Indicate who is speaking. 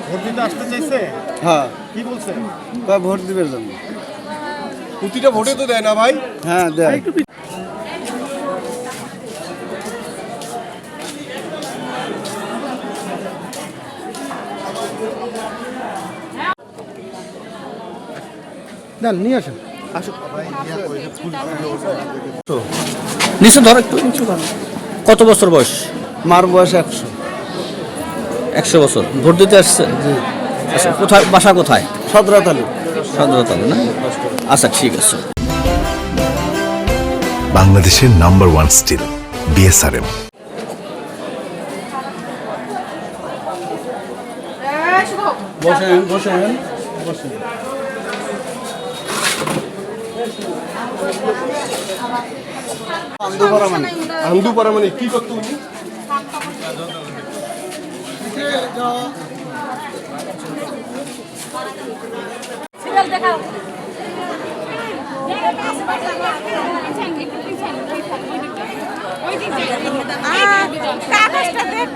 Speaker 1: Vote দিতে আসতে চাইছে?
Speaker 2: হ্যাঁ,
Speaker 1: কি বলছে?
Speaker 2: ভোট দিবের জন্য।
Speaker 1: প্রতিটা ভোটে তো দেয় না ভাই।
Speaker 2: হ্যাঁ, দেয়।
Speaker 1: না নিয়ে আসেন।
Speaker 3: নিচে ধর একটু নিচু ধর। কত বছর বয়স?
Speaker 2: মার বয়স 100।
Speaker 3: 100 বছর। ভোট দিতে আসছে? আচ্ছা, কোথায় বাসা কোথায়?
Speaker 2: সদরাতালু।
Speaker 3: সদরতলা না? আচ্ছা ঠিক আছে।
Speaker 4: বাংলাদেশের নাম্বার 1 স্টিল বিএসআরএম।
Speaker 1: বসেন বসেন বসেন। আন্দুপাড়া মানে কি করতো উনি?
Speaker 5: কাগজটা দেখ।